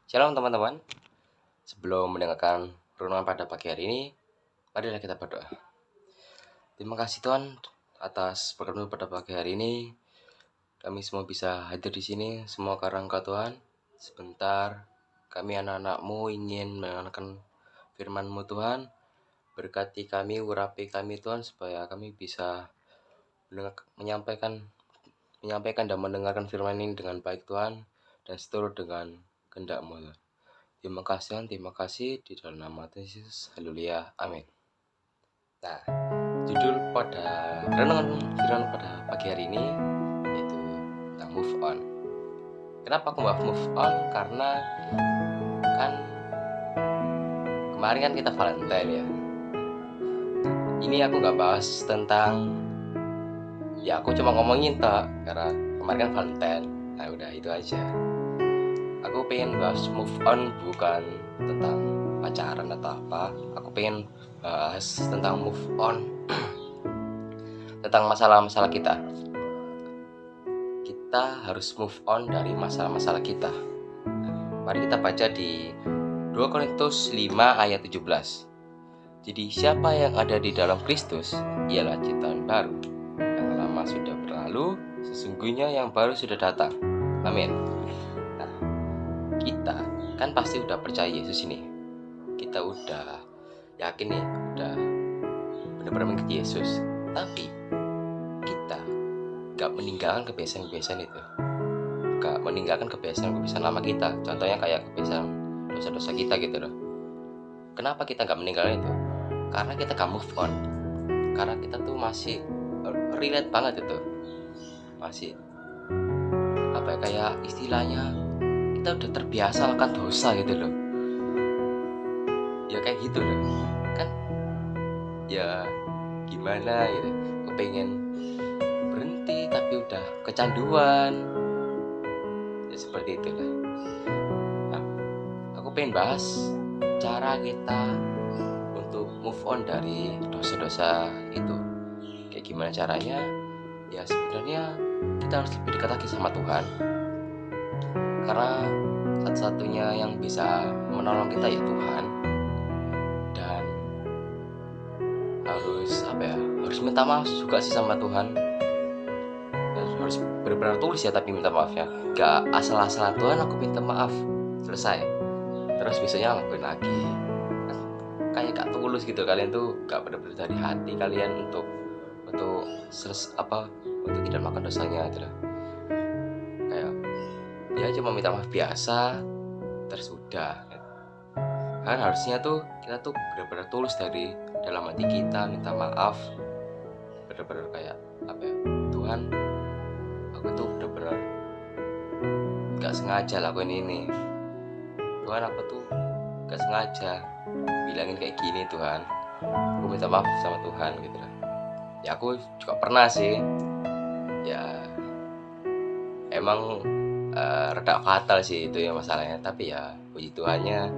Shalom teman-teman, sebelum mendengarkan renungan pada pagi hari ini, marilah kita berdoa. Terima kasih Tuhan atas perkenan pada pagi hari ini. Kami semua bisa hadir di sini, semua karena Engkau Tuhan. Sebentar, kami anak-anak-Mu ingin mendengarkan firman-Mu Tuhan. Berkati kami, urapi kami Tuhan, supaya kami bisa menyampaikan dan mendengarkan firman ini dengan baik Tuhan, dan seturut dengan kehendak-Mu Tuhan. Terima kasih Tuhan, terima kasih di dalam nama Tuhan Yesus. Haleluya, amin. Nah, judul pada renungan firman pada pagi hari ini yaitu tentang move on. Kenapa aku bahas move on? Karena kan kemarin kan kita Valentine ya. Ini aku nggak bahas tentang, ya aku cuma ngomongin tak, karena kemarin kan Valentine. Nah udah itu aja. Aku pengen bahas move on, bukan tentang pacaran atau apa. Aku pengen bahas tentang move on tentang masalah-masalah kita. Kita harus move on dari masalah-masalah kita. Mari kita baca di 2 Korintus 5 ayat 17. Jadi siapa yang ada di dalam Kristus ialah ciptaan baru. Yang lama sudah berlalu, sesungguhnya yang baru sudah datang. Amin. Kita kan pasti udah percaya Yesus ini. Kita udah yakin nih, udah benar-benar mengikuti Yesus. Tapi kita gak meninggalkan kebiasaan-kebiasaan itu, gak meninggalkan kebiasaan-kebiasaan lama kita. Contohnya kayak kebiasaan dosa-dosa kita gitu loh. Kenapa kita gak meninggalkan itu? Karena kita gak move on. Karena kita tuh masih relate banget itu. Masih kayak istilahnya kita udah terbiasa akan dosa gitu loh. Ya kayak gitu loh. Kan ya gimana gitu. Kepengen berhenti tapi udah kecanduan. Ya seperti itulah. Nah, aku pengen bahas cara kita untuk move on dari dosa-dosa itu. Kayak gimana caranya? Ya sebenarnya kita harus lebih dekat lagi sama Tuhan. Karena satu-satunya yang bisa menolong kita ya Tuhan. Dan harus minta maaf juga sih sama Tuhan. Dan harus benar-benar tulus ya, tapi minta maafnya. Gak asal-asalan Tuhan aku minta maaf, selesai. Terus biasanya ngelakuin lagi. Kayak gak tulus gitu. Kalian tuh gak benar-benar dari hati kalian untuk tidak makan dosanya gitu. Kayak dia cuma minta maaf biasa, terus udah. Kan harusnya tuh kita tuh benar-benar tulus dari dalam hati kita minta maaf, benar-benar kayak Tuhan, aku tuh benar-benar gak sengaja lakuin ini. Tuhan, aku tuh gak sengaja bilangin kayak gini Tuhan, aku minta maaf sama Tuhan gitu lah. Ya aku juga pernah sih, ya emang reda fatal sih itu ya masalahnya. Tapi ya puji Tuhannya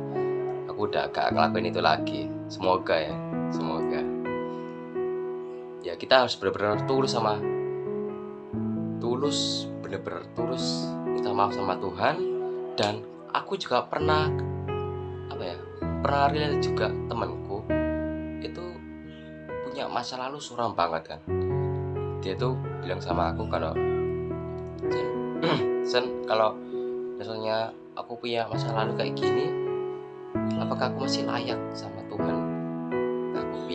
aku udah gak ngelakuin itu lagi. Semoga ya kita harus benar-benar benar-benar tulus minta maaf sama Tuhan. Dan aku juga pernah relate juga, temanku itu punya masa lalu suram banget kan. Dia tuh bilang sama aku kalau Sen, kalau misalnya aku punya masa lalu kayak gini, apakah aku masih layak sama Tuhan? Aku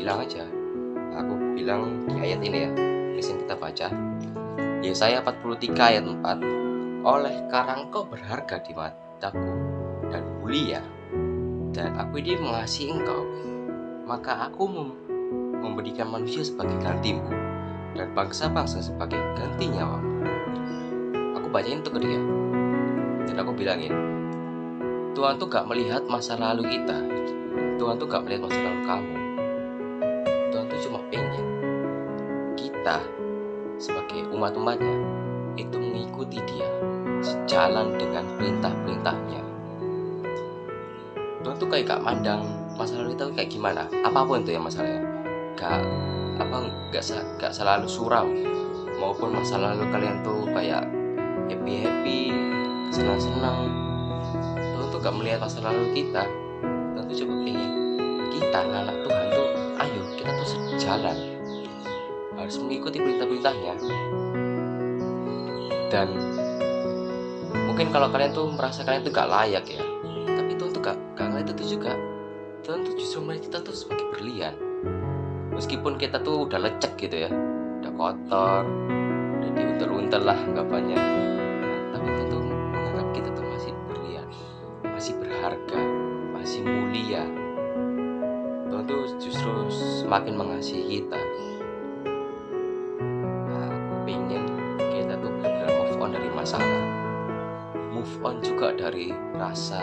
bilang di ayat ini ya, disini kita baca Yesaya 43 ayat 4. Oleh karena engkau berharga di mataku dan mulia, dan aku ini mengasihi engkau, maka aku memberikan manusia sebagai gantimu dan bangsa-bangsa sebagai ganti nyawamu. Aku bacain itu ke dia, dan aku bilangin, Tuhan tuh gak melihat masa lalu kita. Tuhan tuh gak melihat masa lalu kamu. Tuhan tuh cuma pengen kita sebagai umat-umatnya itu mengikuti dia, sejalan dengan perintah-perintahnya. Tuhan tuh kayak gak mandang masa lalu kita kayak gimana, apapun itu ya masalahnya. Gak selalu suram, maupun masa lalu kalian tuh kayak happy, senang-senang. Tuhan tuh gak melihat masa lalu kita, Tuhan tuh coba pengen kita anak Tuhan tuh, ayo kita tuh sejalan, harus mengikuti perintah-perintahnya. Dan mungkin kalau kalian tuh merasa kalian tuh gak layak ya, tapi Tuhan tuh gak ngeliat itu juga. Tuhan tuh justru melihat kita tuh sebagai berlian. Meskipun kita tuh udah lecek gitu ya, udah kotor, udah diuntel-untel lah anggapannya, tapi Tuhan tuh menganggap kita tuh masih berlian, masih berharga, masih mulia. Tuhan tuh justru semakin mengasihi kita. Nah, aku pengen kita tuh benar-benar move on dari masalah, move on juga dari rasa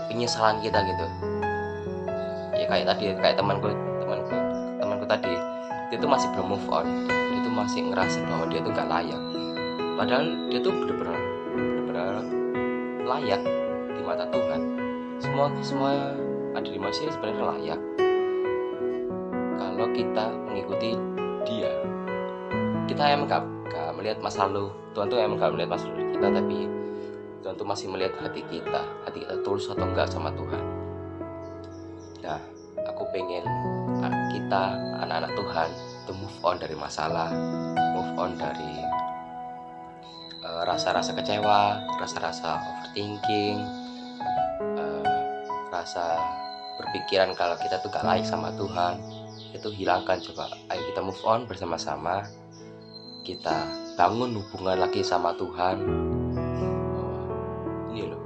penyesalan kita gitu. Ya kayak tadi, kayak temanku tadi, dia tuh masih belum move on, dia tuh masih ngerasa bahwa dia tuh gak layak, padahal dia tuh benar-benar layak di mata Tuhan. Semua ada di manusia sebenarnya layak kalau kita mengikuti dia. Kita emang gak melihat masa lalu Tuhan tuh, emang gak melihat masa lalu kita, tapi Tuhan tuh masih melihat hati kita tulus atau enggak sama Tuhan. Nah, aku pengen kita anak-anak Tuhan to move on dari masalah, move on dari rasa-rasa kecewa, rasa-rasa overthinking, rasa berpikiran kalau kita tuh gak layak sama Tuhan. Itu hilangkan coba. Ayo kita move on bersama-sama, kita bangun hubungan lagi sama Tuhan. Ini loh,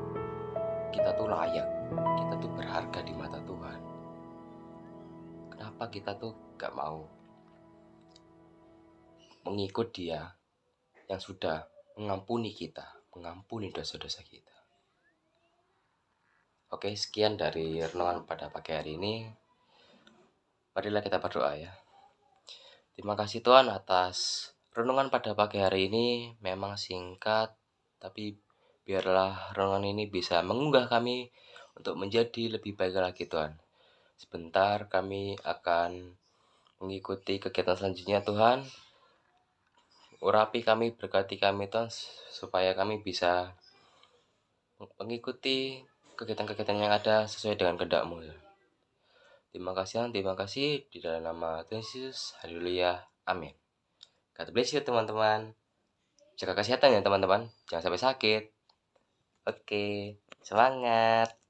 kita tuh layak, kita tuh berharga di mata Tuhan. Kenapa kita tuh gak mau mengikut Dia yang sudah mengampuni kita, mengampuni dosa-dosa kita? Oke, sekian dari renungan pada pagi hari ini. Marilah kita berdoa ya. Terima kasih Tuhan atas renungan pada pagi hari ini. Memang singkat, tapi biarlah renungan ini bisa mengunggah kami untuk menjadi lebih baik lagi Tuhan. Sebentar kami akan mengikuti kegiatan selanjutnya Tuhan. Urapi kami, berkati kami Tuhan, supaya kami bisa mengikuti kegiatan-kegiatan yang ada sesuai dengan kehendak-Mu. Terima kasih Tuhan, terima kasih di dalam nama Tuhan Yesus. Haleluya. Amin. God bless you teman-teman. Jaga kesehatan ya teman-teman. Jangan sampai sakit. Oke, semangat.